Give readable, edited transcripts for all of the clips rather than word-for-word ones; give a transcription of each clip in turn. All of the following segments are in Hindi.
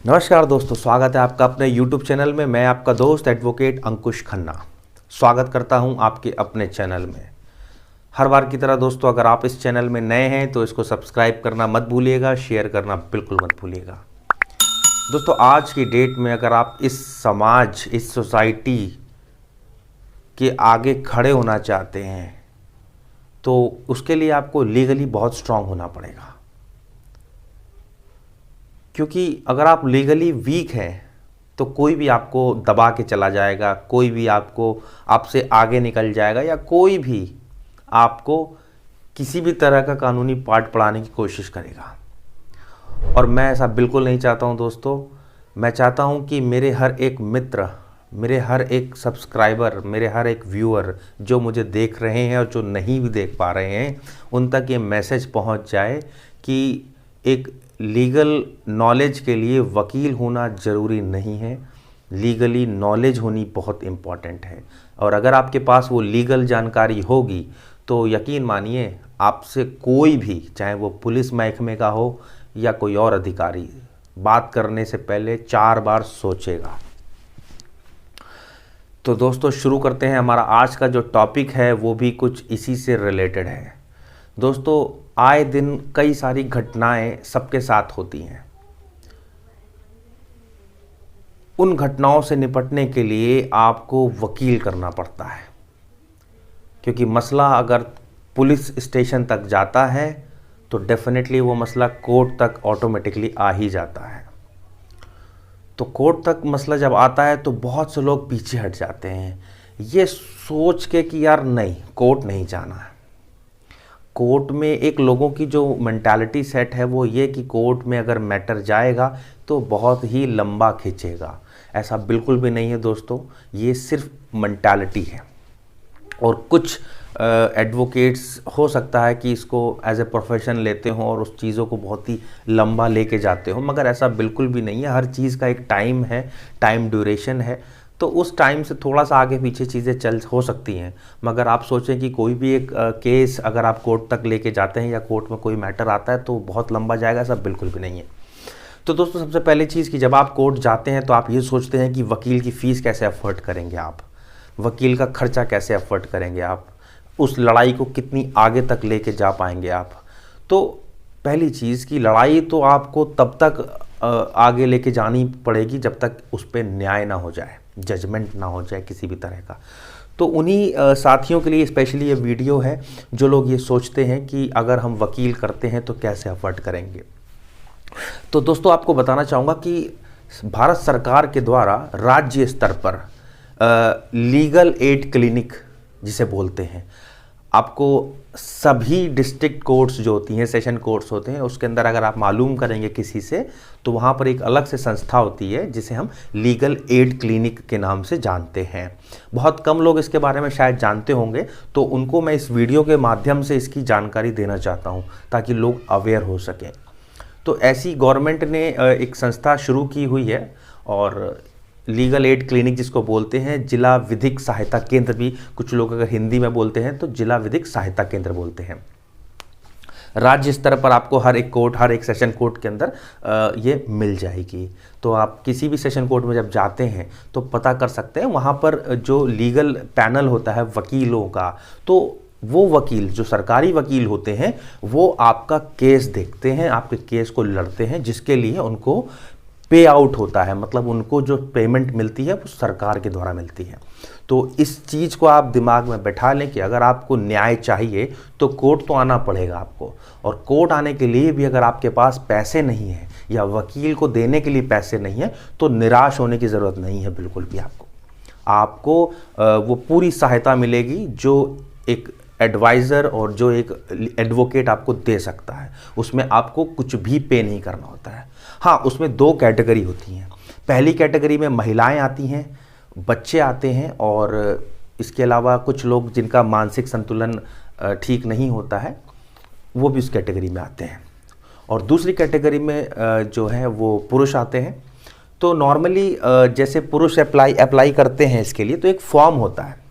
नमस्कार दोस्तों, स्वागत है आपका अपने YouTube चैनल में। मैं आपका दोस्त एडवोकेट अंकुश खन्ना स्वागत करता हूं आपके अपने चैनल में। हर बार की तरह दोस्तों, अगर आप इस चैनल में नए हैं तो इसको सब्सक्राइब करना मत भूलिएगा, शेयर करना बिल्कुल मत भूलिएगा। दोस्तों, आज की डेट में अगर आप इस समाज, इस सोसाइटी के आगे खड़े होना चाहते हैं तो उसके लिए आपको लीगली बहुत स्ट्रांग होना पड़ेगा। क्योंकि अगर आप लीगली वीक हैं तो कोई भी आपको दबा के चला जाएगा, कोई भी आपसे आगे निकल जाएगा, या कोई भी आपको किसी भी तरह का कानूनी पाठ पढ़ाने की कोशिश करेगा। और मैं ऐसा बिल्कुल नहीं चाहता हूं दोस्तों। मैं चाहता हूं कि मेरे हर एक मित्र, मेरे हर एक सब्सक्राइबर, मेरे हर एक व्यूअर जो मुझे देख रहे हैं और जो नहीं भी देख पा रहे हैं, उन तक ये मैसेज पहुंच जाए कि एक लीगल नॉलेज के लिए वकील होना ज़रूरी नहीं है। लीगली नॉलेज होनी बहुत इम्पॉर्टेंट है। और अगर आपके पास वो लीगल जानकारी होगी तो यकीन मानिए, आपसे कोई भी, चाहे वो पुलिस महकमे का हो या कोई और अधिकारी, बात करने से पहले 4 बार सोचेगा। तो दोस्तों, शुरू करते हैं। हमारा आज का जो टॉपिक है वो भी कुछ इसी से रिलेटेड है। दोस्तों, आए दिन कई सारी घटनाएं सबके साथ होती हैं। उन घटनाओं से निपटने के लिए आपको वकील करना पड़ता है, क्योंकि मसला अगर पुलिस स्टेशन तक जाता है तो डेफिनेटली वो मसला कोर्ट तक ऑटोमेटिकली आ ही जाता है। तो कोर्ट तक मसला जब आता है तो बहुत से लोग पीछे हट जाते हैं, ये सोच के कि यार नहीं, कोर्ट नहीं जाना है। कोर्ट में एक लोगों की जो मेंटालिटी सेट है वो ये कि कोर्ट में अगर मैटर जाएगा तो बहुत ही लंबा खींचेगा। ऐसा बिल्कुल भी नहीं है दोस्तों, ये सिर्फ मेंटालिटी है। और कुछ एडवोकेट्स हो सकता है कि इसको एज ए प्रोफेशन लेते हों और उस चीज़ों को बहुत ही लंबा लेके जाते हों, मगर ऐसा बिल्कुल भी नहीं है। हर चीज़ का एक टाइम है, टाइम ड्यूरेशन है। तो उस टाइम से थोड़ा सा आगे पीछे चीज़ें हो सकती हैं, मगर आप सोचें कि कोई भी एक केस अगर आप कोर्ट तक लेके जाते हैं या कोर्ट में कोई मैटर आता है तो बहुत लंबा जाएगा, ऐसा बिल्कुल भी नहीं है। तो दोस्तों, सबसे पहली चीज़ कि जब आप कोर्ट जाते हैं तो आप ये सोचते हैं कि वकील की फ़ीस कैसे अफोर्ड करेंगे, आप वकील का खर्चा कैसे अफोर्ड करेंगे, आप उस लड़ाई को कितनी आगे तक लेके जा पाएंगे आप। तो पहली चीज़ कि लड़ाई तो आपको तब तक आगे लेके जानी पड़ेगी जब तक उस पर न्याय ना हो जाए, जजमेंट ना हो जाए किसी भी तरह का। तो उन्हीं साथियों के लिए स्पेशली ये वीडियो है जो लोग ये सोचते हैं कि अगर हम वकील करते हैं तो कैसे अफोर्ड करेंगे। तो दोस्तों, आपको बताना चाहूँगा कि भारत सरकार के द्वारा राज्य स्तर पर लीगल एड क्लिनिक जिसे बोलते हैं, आपको सभी डिस्ट्रिक्ट कोर्ट्स जो होती हैं, सेशन कोर्ट्स होते हैं, उसके अंदर अगर आप मालूम करेंगे किसी से तो वहाँ पर एक अलग से संस्था होती है जिसे हम लीगल एड क्लिनिक के नाम से जानते हैं। बहुत कम लोग इसके बारे में शायद जानते होंगे, तो उनको मैं इस वीडियो के माध्यम से इसकी जानकारी देना चाहता हूँ ताकि लोग अवेयर हो सकें। तो ऐसी गवर्नमेंट ने एक संस्था शुरू की हुई है, और लीगल एड क्लिनिक जिसको बोलते हैं, जिला विधिक सहायता केंद्र भी कुछ लोग अगर हिंदी में बोलते हैं तो जिला विधिक सहायता केंद्र बोलते हैं। राज्य स्तर पर आपको हर एक कोर्ट, हर एक सेशन कोर्ट के अंदर ये मिल जाएगी। तो आप किसी भी सेशन कोर्ट में जब जाते हैं तो पता कर सकते हैं, वहाँ पर जो लीगल पैनल होता है वकीलों का, तो वो वकील जो सरकारी वकील होते हैं वो आपका केस देखते हैं, आपके केस को लड़ते हैं, जिसके लिए उनको पे आउट होता है, मतलब उनको जो पेमेंट मिलती है वो सरकार के द्वारा मिलती है। तो इस चीज़ को आप दिमाग में बैठा लें कि अगर आपको न्याय चाहिए तो कोर्ट तो आना पड़ेगा आपको, और कोर्ट आने के लिए भी अगर आपके पास पैसे नहीं है या वकील को देने के लिए पैसे नहीं है तो निराश होने की ज़रूरत नहीं है बिल्कुल भी। आपको वो पूरी सहायता मिलेगी जो एक एडवाइज़र और जो एक एडवोकेट आपको दे सकता है। उसमें आपको कुछ भी पे नहीं करना होता है। हाँ, उसमें 2 कैटेगरी होती हैं। पहली कैटेगरी में महिलाएं आती हैं, बच्चे आते हैं, और इसके अलावा कुछ लोग जिनका मानसिक संतुलन ठीक नहीं होता है वो भी उस कैटेगरी में आते हैं। और दूसरी कैटेगरी में जो है वो पुरुष आते हैं। तो नॉर्मली जैसे पुरुष अप्लाई करते हैं इसके लिए तो एक फॉर्म होता है,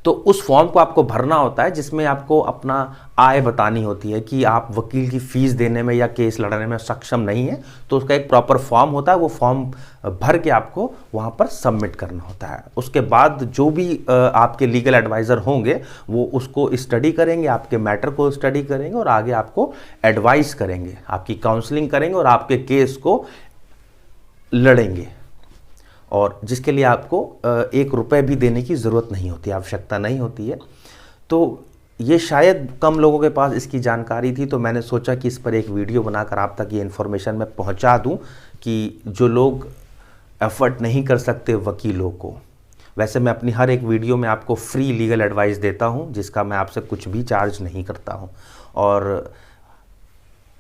तो उस फॉर्म को आपको भरना होता है, जिसमें आपको अपना आय बतानी होती है कि आप वकील की फ़ीस देने में या केस लड़ने में सक्षम नहीं है। तो उसका एक प्रॉपर फॉर्म होता है, वो फॉर्म भर के आपको वहाँ पर सबमिट करना होता है। उसके बाद जो भी आपके लीगल एडवाइज़र होंगे वो उसको स्टडी करेंगे, आपके मैटर को स्टडी करेंगे और आगे आपको एडवाइस करेंगे, आपकी काउंसलिंग करेंगे और आपके केस को लड़ेंगे, और जिसके लिए आपको 1 रुपये भी देने की ज़रूरत नहीं होती, आवश्यकता नहीं होती है। तो ये शायद कम लोगों के पास इसकी जानकारी थी, तो मैंने सोचा कि इस पर एक वीडियो बनाकर आप तक ये इन्फॉर्मेशन मैं पहुंचा दूं कि जो लोग एफर्ट नहीं कर सकते वकीलों को। वैसे मैं अपनी हर एक वीडियो में आपको फ्री लीगल एडवाइस देता हूं, जिसका मैं आपसे कुछ भी चार्ज नहीं करता हूं, और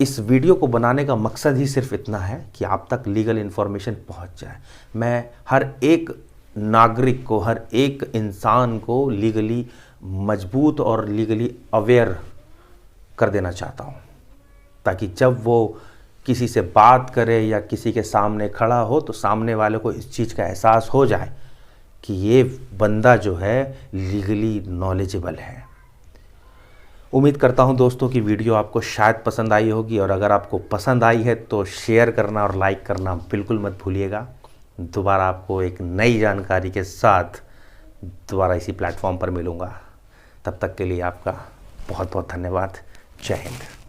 इस वीडियो को बनाने का मकसद ही सिर्फ इतना है कि आप तक लीगल इन्फॉर्मेशन पहुंच जाए। मैं हर एक नागरिक को, हर एक इंसान को लीगली मजबूत और लीगली अवेयर कर देना चाहता हूं, ताकि जब वो किसी से बात करे या किसी के सामने खड़ा हो तो सामने वाले को इस चीज़ का एहसास हो जाए कि ये बंदा जो है लीगली नॉलेजेबल है। उम्मीद करता हूं दोस्तों कि वीडियो आपको शायद पसंद आई होगी, और अगर आपको पसंद आई है तो शेयर करना और लाइक करना बिल्कुल मत भूलिएगा। दोबारा आपको एक नई जानकारी के साथ दोबारा इसी प्लेटफॉर्म पर मिलूँगा। तब तक के लिए आपका बहुत बहुत धन्यवाद। जय हिंद।